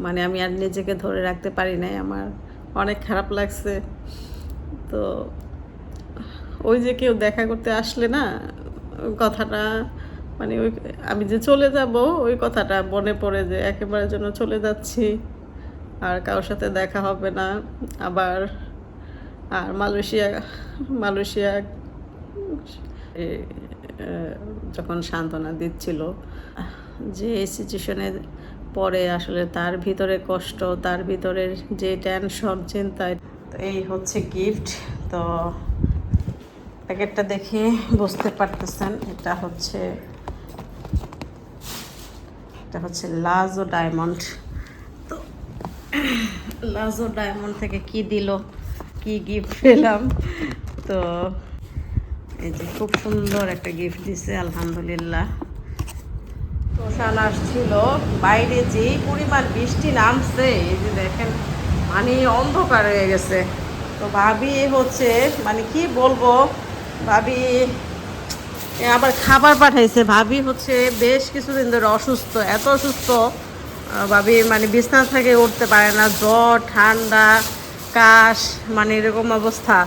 মানে আমি আর নিজেকে ধরে রাখতে পারি নাই, আমার অনেক খারাপ লাগছে। তো ওই যে কেউ দেখা করতে আসলে না, কথাটা মানে ওই আমি যে চলে যাব ওই কথাটা মনে পড়ে যে একেবারে যেন চলে যাচ্ছি, আর কারোর সাথে দেখা হবে না আবার। আর মালয়েশিয়া মালয়েশিয়া এ, যখন সান্ত্বনা দিচ্ছিল, যে এই সিচুয়েশনে পরে আসলে তার ভিতরে কষ্ট, তার ভিতরের যে টেনশন, চিন্তায়। তো এই হচ্ছে গিফট। তো প্যাকেটটা দেখে বুঝতে পারতেছেন এটা হচ্ছে লাজো ডায়মন্ড। তো লাজো ডায়মন্ড থেকে কি দিল, কি গিফট পেলাম। তো এই যে খুব সুন্দর একটা গিফট দিছে, আলহামদুলিল্লাহ। তো শাল আসছিল, বাইরে যে পরিমাণ বৃষ্টি নামছে, এই যে দেখেন মানে অন্ধকার হয়ে গেছে। তো ভাবি হচ্ছে মানে কি বলবো, ভাবি আবার খাবার পাঠাইছে। ভাবি হচ্ছে বেশ কিছুদিন ধরে অসুস্থ, এত অসুস্থ ভাবি মানে বিছানা থেকে উঠতে পারে না, জ্বর, ঠান্ডা, কাশ, মানে এরকম অবস্থা।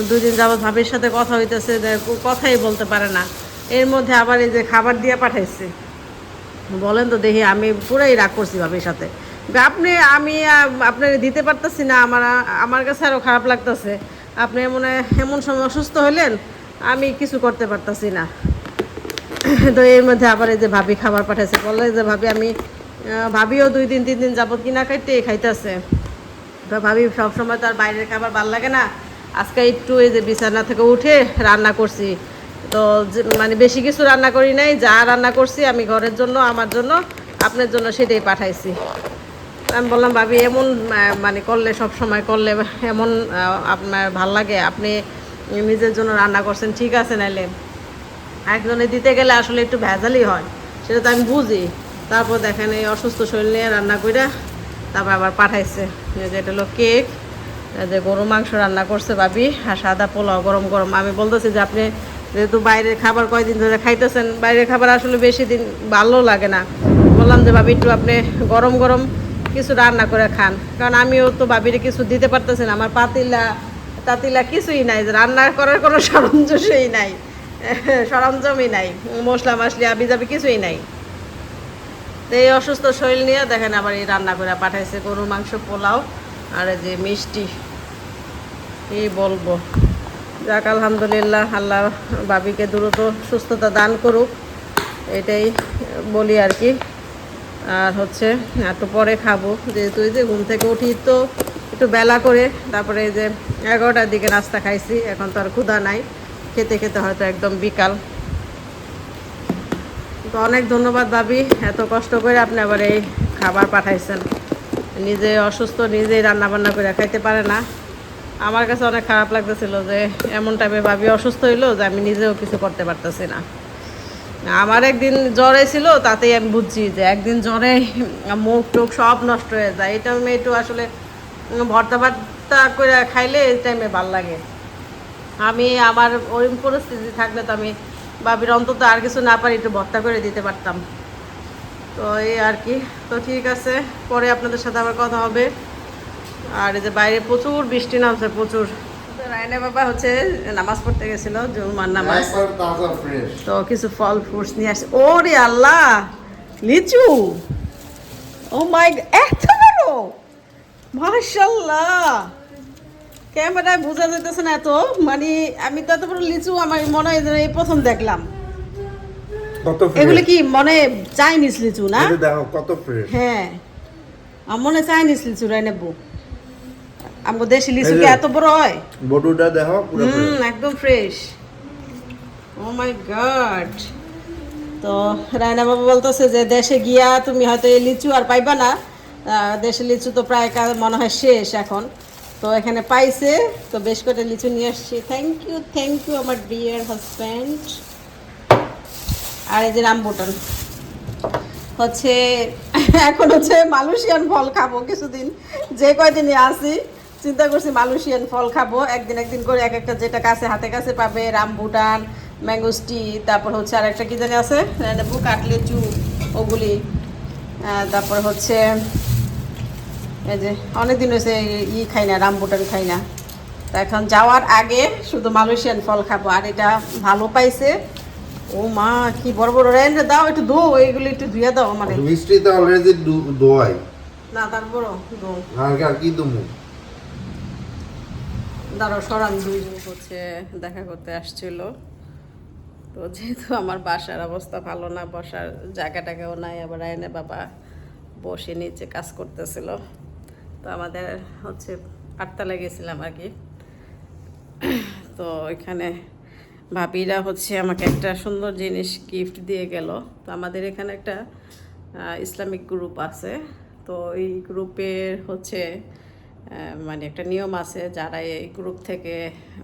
2 দিন যাবৎ ভাবির সাথে কথা হইতেছে, কথাই বলতে পারে না। এর মধ্যে আবার এই যে খাবার দিয়ে পাঠাইছে। বলেন তো দেখি, আমি পুরাই রাগ করছি ভাবির সাথে। আমি আপনাকে দিতে পারতেছি না, আমার কাছে আরও খারাপ লাগতেছে। আপনি এমন সময় অসুস্থ হইলেন, আমি কিছু করতে পারতাছি না। তো এর মধ্যে আবার এই যে ভাবি খাবার পাঠাইছে, বলে যে ভাবিও 2 দিন 3 দিন যাবত কিনা খাইতেছে। তো ভাবি সবসময় তো আর বাইরের খাবার ভাল লাগে না। আজকে একটু এই যে বিছানা থেকে উঠে রান্না করছি। তো মানে বেশি কিছু রান্না করি নাই, যা রান্না করছি আমি ঘরের জন্য, আমার জন্য, আপনার জন্য সেটাই পাঠাইছি। আমি বললাম ভাবি এমন মানে করলে, সব সময় করলে এমন আপনার ভাল লাগে? আপনি নিজের জন্য রান্না করছেন ঠিক আছে, নাইলে একজনে দিতে গেলে আসলে একটু ভেজালই হয়, সেটা তো আমি বুঝি। তারপর দেখেন এই অসুস্থ শরীর নিয়ে রান্না কইরা তারপর আবার পাঠাইছে। যেটা হলো কেক, যে গরু মাংস রান্না করছে ভাবি, আর সাদা পোলাও গরম গরম। আমি বলতেছি যে আপনি যেহেতু বাইরের খাবার কয়দিন ধরে খাইতেছেন, বাইরের খাবার আসলে বেশি দিন ভালো লাগে না। বললাম যে ভাবি একটু আপনি গরম গরম কিছু রান্না করে খান, কারণ আমিও তো ভাবিরে কিছু দিতে পারতেছি না। আমার তাতিলা কিছুই নাই, রান্না করার কোনো সরঞ্জামই নাই, সরঞ্জামই নাই, মশলা মাসলি আবিজাবি কিছুই নাই। তো এই অসুস্থ শরীর নিয়ে দেখেন আবার এই রান্না করে পাঠাইছে গরুর মাংস, পোলাও, আর এই যে মিষ্টি। কি বলবো, যাক আলহামদুলিল্লাহ, আল্লাহ ভাবিকে দ্রুত সুস্থতা দান করুক, এটাই বলি আর কি। আর হচ্ছে একটু পরে খাবো, যেহেতু এই যে ঘুম থেকে উঠি তো একটু বেলা করে, তারপরে এই যে 11টার দিকে নাস্তা খাইছি, এখন তো আর ক্ষুধা নাই, খেতে খেতে হয়তো একদম বিকাল। তো অনেক ধন্যবাদ ভাবি, এত কষ্ট করে আপনি আবার এই খাবার পাঠাইছেন। নিজে অসুস্থ, নিজেই রান্নাবান্না করে খাইতে পারে না। আমার কাছে অনেক খারাপ লাগতেছিল যে এমন টাইমে ভাবি অসুস্থ হইলো যে আমি নিজেও কিছু করতে পারতেছি না। আমার একদিন জ্বর ছিল, তাতেই আমি বুঝছি যে একদিন জ্বরে মুখ টুখ সব নষ্ট হয়ে যায়। এই টাইমে একটু আসলে ভর্তা ভর্তা করে খাইলে এই টাইমে ভাল লাগে। আমার ওই পরিস্থিতি থাকলে তো আমি ভাবির অন্তত আর কিছু না পারি একটু ভর্তা করে দিতে পারতাম। তো এই আর কি। তো ঠিক আছে, পরে আপনাদের সাথে আবার কথা হবে। আর এই যে বাইরে প্রচুর বৃষ্টি নামছে, প্রচুর। রায়না বাবা হচ্ছে নামাজ পড়তে গেছিল, জুমার নামাজ। তো কিছু ফল ফ্রুটস নিয়ে আসছে। ওরে আল্লাহ, লিচু! ও মাই, এত বড়! মাশাআল্লাহ, ক্যামেরায় বোঝা যাইতেছে না এত, মানে আমি তো এত বড় লিচু আমার মনে হয় এই প্রথম দেখলাম। এগুলো কি মনে চাইনিজ লিচু না? দেখো কত ফ্রেশ। হ্যাঁ, আমার মনে চাইনিজ লিচু রাই নেবো। আমগো দেশি লিচু কি এত বড় হয়? বড়টা দেখো পুরো ফ্রেশ, একদম ফ্রেশ। ও মাই গড! তো রায়না বাবু বলতেছে যে দেশে গিয়া তুমি হয়তো এই লিচু আর পাইবা না, দেশে লিচু তো প্রায় মনে হয় শেষ এখন। তো এখানে পাইছে, তো বেশ করে লিচু নিয়ে আসছি। থ্যাংক ইউ আমার ডিয়ার হাজব্যান্ড। আর এই যে রামবুটান হচ্ছে, এখন হচ্ছে মালয়েশিয়ান ফল খাবো কিছুদিন, যে কয়দিনই আসি চিন্তা করছি মালয়েশিয়ান ফল খাবো। একদিন করে এক একটা, যেটা কাছে হাতে কাছে পাবে, রামবুটান, ম্যাঙ্গোস্টি, তারপর হচ্ছে আর একটা কি জানি আছে, কাটলেচু, ওগুলি, তারপর হচ্ছে এই যে অনেকদিন হয়েছে খাই না, রামবুটান খাই না। তো এখন যাওয়ার আগে শুধু মালয়েশিয়ান ফল খাবো। আর এটা ভালো পাইছে। ও মা, কি বড় বড় রেঞ্জ দাও, একটু ধো, এইগুলো একটু ধুয়ে দাও আমার। মিষ্টিতে অলরেডি দোয়াই না তারপরও ধো। আর কি দমু দাঁড়াও, সরান। দুই হচ্ছে দেখা করতে আসছিল। তো যেহেতু আমার বাসার অবস্থা ভালো না, বসার জায়গাটাকেও নাই, আবার আয়নে বাবা বসে নিচে কাজ করতেছিল। তো আমাদের হচ্ছে 8 তলায় গেছিলাম আর কি। তো এখানে ভাবিরা হচ্ছে আমাকে একটা সুন্দর জিনিস গিফট দিয়ে গেল। তো আমাদের এখানে একটা ইসলামিক গ্রুপ আছে। তো এই গ্রুপের হচ্ছে মানে একটা নিয়ম আছে, যারা এই গ্রুপ থেকে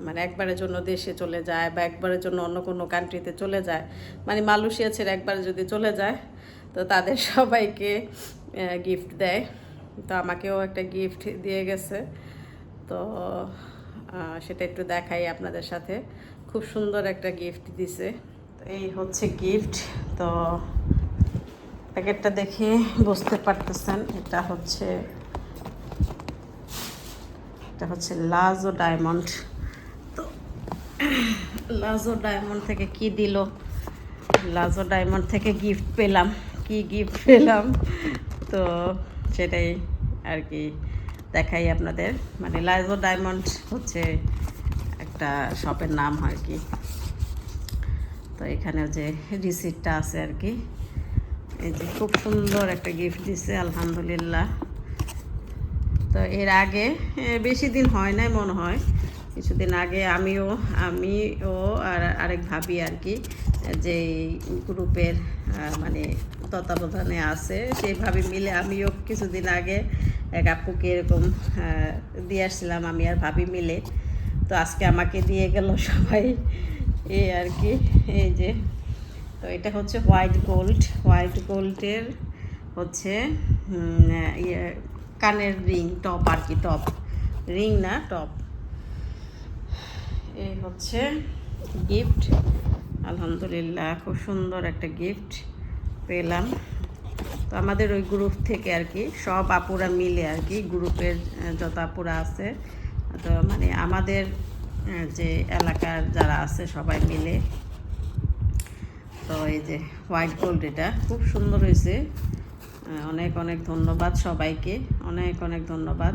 মানে একবারের জন্য দেশে চলে যায় বা একবারের জন্য অন্য কোনো কান্ট্রিতে চলে যায়, মানে মালয়েশিয়া ছেড়ে একবারে যদি চলে যায়, তো তাদের সবাইকে গিফট দেয়। তো আমাকেও একটা গিফট দিয়ে গেছে। তো সেটা একটু দেখাই আপনাদের সাথে। খুব সুন্দর একটা গিফট দিছে। তো এই হচ্ছে গিফট। তো প্যাকেটটা দেখে বুঝতে পারতেছেন এটা হচ্ছে লাজো ডায়মন্ড। তো লাজো ডায়মন্ড থেকে কি দিল, লাজো ডায়মন্ড থেকে গিফট পেলাম, কি গিফট পেলাম, তো সেটাই আর কি দেখাই আপনাদের। মানে লাজো ডায়মন্ড হচ্ছে একটা শপের নাম আর কি। তো এখানে যে রিসিপ্টটা আছে আর কি। এই যে খুব সুন্দর একটা গিফট দিছে, আলহামদুলিল্লাহ। তো এর আগে বেশি দিন হয় নাই মনে হয়, কিছুদিন আগে আমিও আর আরেক ভাবি আর কি, যে গ্রুপের মানে তত্ত্বাবধানে আছে, সেই ভাবি মিলে আমিও কিছুদিন আগে এক আপুকে এরকম দিয়ে আসছিলাম, আমি আর ভাবি মিলে। তো আজকে আমাকে দিয়ে গেল সবাই, এই আর কি। এই যে, তো এটা হচ্ছে হোয়াইট গোল্ডের হচ্ছে কানের রিং, টপ আর কি, টপ রিং না টপ। এই হচ্ছে গিফট, আলহামদুলিল্লাহ খুব সুন্দর একটা গিফট পেলাম। তো আমাদের ওই গ্রুপ থেকে আর কি সব আপুরা মিলে আর কি, গ্রুপের যত আপুরা আছে, তো মানে আমাদের যে এলাকার যারা আছে সবাই মিলে। তো এই যে হোয়াইট গোল্ড, এটা খুব সুন্দর হয়েছে। অনেক অনেক ধন্যবাদ সবাইকে, অনেক অনেক ধন্যবাদ।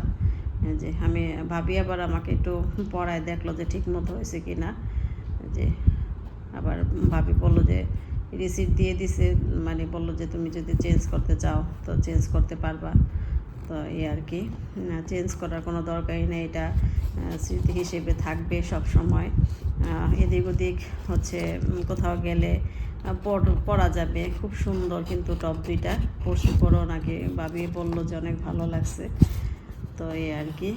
যে আমি ভাবি আবার আমাকে একটু পড়ায় দেখলো যে ঠিক মতো হয়েছে কি না। যে আবার ভাবি বললো যে রিসিপ্ট দিয়ে দিছে, মানে বললো যে তুমি যদি চেঞ্জ করতে চাও তো চেঞ্জ করতে পারবা। তো এই আর কি, চেঞ্জ করার কোনো দরকারই নেই, এটা স্মৃতি হিসেবে থাকবে সব সময়। এদিক ওদিক হচ্ছে কোথাও গেলে পরা যাবে। খুব সুন্দর কিন্তু টপ দুইটা পরশু পরও নাকি ভাবি বললো যে অনেক ভালো লাগছে। তো এই আর কি,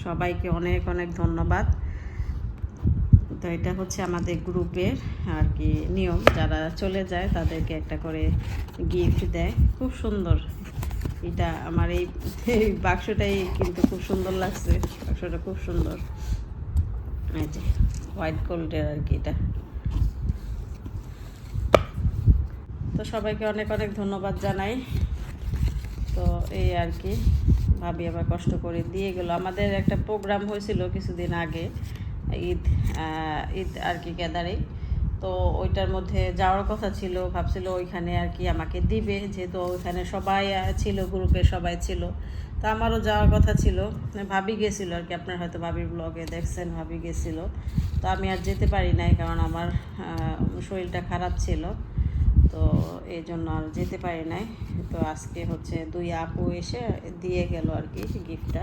সবাইকে অনেক অনেক ধন্যবাদ। তো এটা হচ্ছে আমাদের গ্রুপের আর কি নিয়ম, যারা চলে যায় তাদেরকে একটা করে গিফট দেয়। খুব সুন্দর এটা, আমার এই বাক্সটাই কিন্তু খুব সুন্দর লাগছে, বাক্সটা খুব সুন্দর। এই যে হোয়াইট গোল্ডের আর কি এটা। তো সবাইকে অনেক অনেক ধন্যবাদ জানাই। তো এই আর কি, ভাবি আবার কষ্ট করে দিয়ে গেল। আমাদের একটা প্রোগ্রাম হয়েছিল কিছুদিন আগে, ঈদ আর কি গ্যাদারিং। তো ওইটার মধ্যে যাওয়ার কথা ছিল, ভাবছিল ওইখানে আর কি আমাকে দিবে, যেহেতু ওইখানে সবাই ছিল, গ্রুপের সবাই ছিল। তো আমারও যাওয়ার কথা ছিল, ভাবি গেছিলো আর কি, আপনার হয়তো ভাবির ব্লগে দেখছেন, ভাবি গেছিলো। তো আমি আর যেতে পারি নাই, কারণ আমার শরীরটা খারাপ ছিল, তো এই জন্য আর যেতে পারি নাই। তো আজকে হচ্ছে 2 আপু এসে দিয়ে গেল আর কি গিফটটা,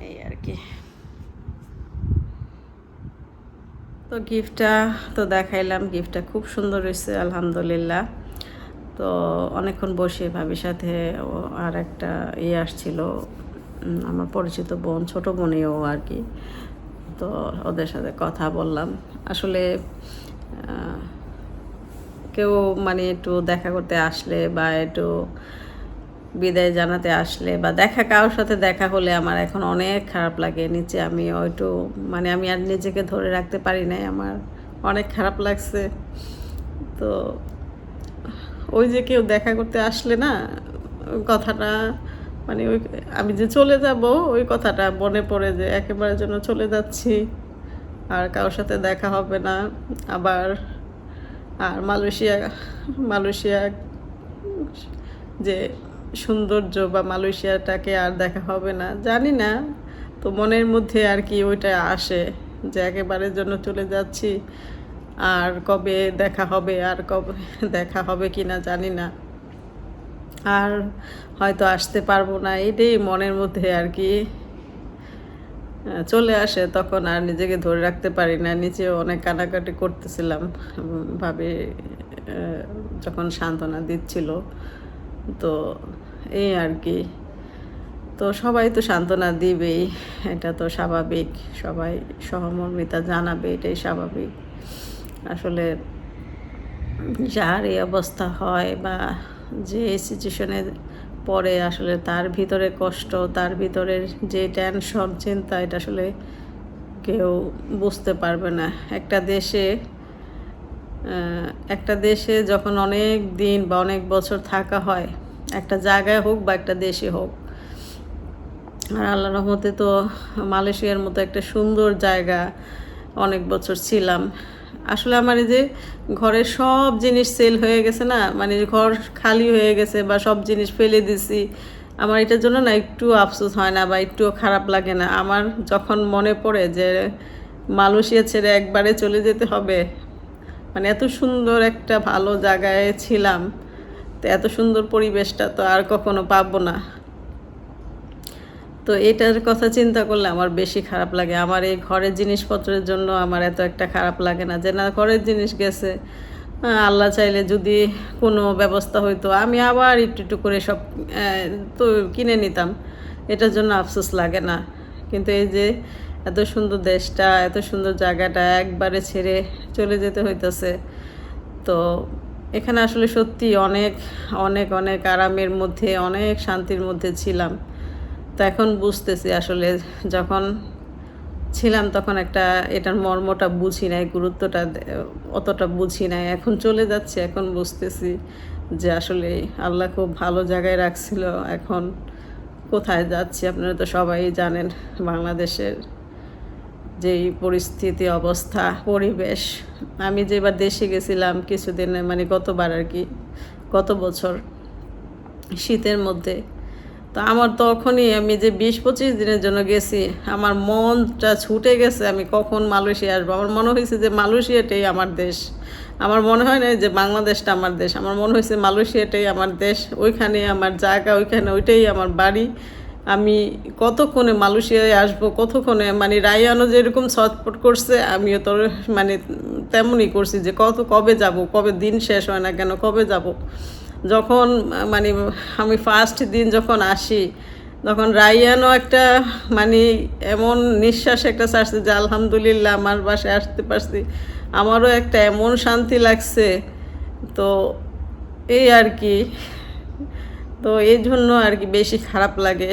এই আর কি। তো গিফটটা তো দেখাইলাম, গিফটটা খুব সুন্দর হয়েছে আলহামদুলিল্লাহ। তো অনেকক্ষণ বসে ভাবির সাথে আর একটা আসছিল, আমার পরিচিত বোন, ছোট বোনেও আর কি। তো ওদের সাথে কথা বললাম। আসলে কেউ মানে একটু দেখা করতে আসলে বা একটু বিদায় জানাতে আসলে বা কারোর সাথে দেখা হলে আমার এখন অনেক খারাপ লাগে। নিচে আমি একটু মানে আমি আর নিজেকে ধরে রাখতে পারি নাই, আমার অনেক খারাপ লাগছে। তো ওই যে কেউ দেখা করতে আসলে না, কথাটা মানে ওই আমি যে চলে যাব ওই কথাটা মনে পড়ে যে একেবারে যেন চলে যাচ্ছি, আর কারোর সাথে দেখা হবে না। আবার আর মালয়েশিয়া যে সৌন্দর্য বা মালয়েশিয়াটাকে আর দেখা হবে না জানি না, তো মনের মধ্যে আর কি ওইটা আসে যে একেবারের জন্য চলে যাচ্ছি, আর কবে দেখা হবে আর কবে দেখা হবে কি না জানি না, আর হয়তো আসতে পারবো না, এটাই মনের মধ্যে আর কি চলে আসে। তখন আর নিজেকে ধরে রাখতে পারি না, নিচেও অনেক কানাকাটি করতেছিলাম ভাবে যখন সান্ত্বনা দিচ্ছিল। তো এই আর কি, তো সবাই তো সান্ত্বনা দিবেই, এটা তো স্বাভাবিক, সবাই সহমর্মিতা জানাবে, এটাই স্বাভাবিক। আসলে যার এই অবস্থা হয় বা যে সিচুয়েশনে পড়ে, আসলে তার ভিতরে কষ্ট, তার ভিতরের যে টেনশন চিন্তা, এটা আসলে কেউ বুঝতে পারবে না। একটা দেশে যখন অনেক দিন বা অনেক বছর থাকা হয়, একটা জায়গায় হোক বা একটা দেশে হোক, আর আল্লাহর রহমতে তো মালয়েশিয়ার মতো একটা সুন্দর জায়গা অনেক বছর ছিলাম। আসলে আমার এই যে ঘরের সব জিনিস সেল হয়ে গেছে না, মানে ঘর খালি হয়ে গেছে বা সব জিনিস ফেলে দিছি, আমার এটার জন্য না একটু আফসোস হয় না বা একটুও খারাপ লাগে না। আমার যখন মনে পড়ে যে মালয়েশিয়া ছেড়ে একবারে চলে যেতে হবে, মানে এত সুন্দর একটা ভালো জায়গায় ছিলাম, তো এত সুন্দর পরিবেশটা তো আর কখনো পাবো না। তো এটার কথা চিন্তা করলে আমার বেশি খারাপ লাগে। আমার এই ঘরের জিনিসপত্রের জন্য আমার এত একটা খারাপ লাগে না, যে না ঘরের জিনিস গেছে, আল্লাহ চাইলে যদি কোনো ব্যবস্থা হইতো আমি আবার একটু একটু করে সব তো কিনে নিতাম, এটার জন্য আফসোস লাগে না। কিন্তু এই যে এত সুন্দর দেশটা, এত সুন্দর জায়গাটা একবারে ছেড়ে চলে যেতে হইতেছে, তো এখানে আসলে সত্যি অনেক অনেক অনেক আরামের মধ্যে, অনেক শান্তির মধ্যে ছিলাম। তো এখন বুঝতেছি আসলে যখন ছিলাম তখন এটার মর্মটা বুঝি নাই, গুরুত্বটা অতটা বুঝি নাই। এখন চলে যাচ্ছে, এখন বুঝতেছি যে আসলে আল্লাহ খুব ভালো জায়গায় রাখছিল। এখন কোথায় যাচ্ছি আপনারা তো সবাই জানেন, বাংলাদেশের যেই পরিস্থিতি, অবস্থা, পরিবেশ। আমি যেবার দেশে গেছিলাম কিছুদিন, মানে গতবার আর কি, গত বছর শীতের মধ্যে, তো আমার তখনই আমি যে 20-25 দিনের জন্য গেছি, আমার মনটা ছুটে গেছে আমি কখন মালয়েশিয়া আসবো। আমার মনে হয়েছে যে মালয়েশিয়াটাই আমার দেশ। আমার মনে হয় না যে বাংলাদেশটা আমার দেশ, আমার মনে হয়েছে মালয়েশিয়াটাই আমার দেশ, ওইখানে আমার জায়গা, ওইটাই আমার বাড়ি। আমি কতক্ষণে মালয়েশিয়ায় আসবো, কতক্ষণে, মানে রায়ানও যেরকম ছটফট করছে, আমিও তো মানে তেমনই করছি যে কবে যাব, কবে দিন শেষ হয় না কেন, কবে যাব। যখন মানে আমি ফার্স্ট দিন যখন আসি, তখন রায়ানও একটা মানে এমন নিঃশ্বাস একটা ছাড়ছে যে আলহামদুলিল্লাহ আমার বাসায় আসতে পারছি, আমারও একটা এমন শান্তি লাগছে। তো এই আর কি, তো এই জন্য আর কি বেশি খারাপ লাগে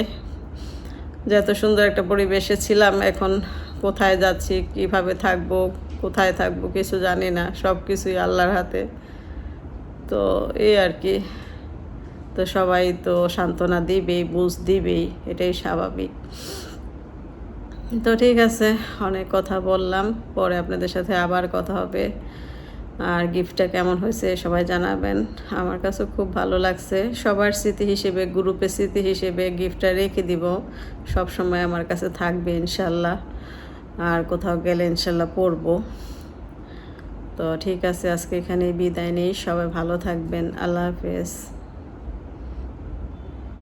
যে এত সুন্দর একটা পরিবেশে ছিলাম, এখন কোথায় যাচ্ছি, কিভাবে থাকবো, কোথায় থাকবো কিছু জানি না, সব কিছুই আল্লাহর হাতে। তো এই আর কি, তো সবাই তো সান্ত্বনা দিবেই, বুঝ দিবেই, এটাই স্বাভাবিক। তো ঠিক আছে, অনেক কথা বললাম, পরে আপনাদের সাথে আবার কথা হবে। আর গিফটটা কেমন হয়েছে সবাই জানাবেন, আমার কাছে খুব ভালো লাগছে। সবার স্মৃতি হিসেবে, গ্রুপের স্মৃতি হিসেবে গিফটটা রেখে দিব, সব সময় আমার কাছে থাকবে ইনশাল্লাহ, আর কোথাও গেলে ইনশাল্লাহ পরবো। তো ঠিক আছে, আজকে এখানেই বিদায় নেই, সবাই ভালো থাকবেন, আল্লাহ হাফেজ।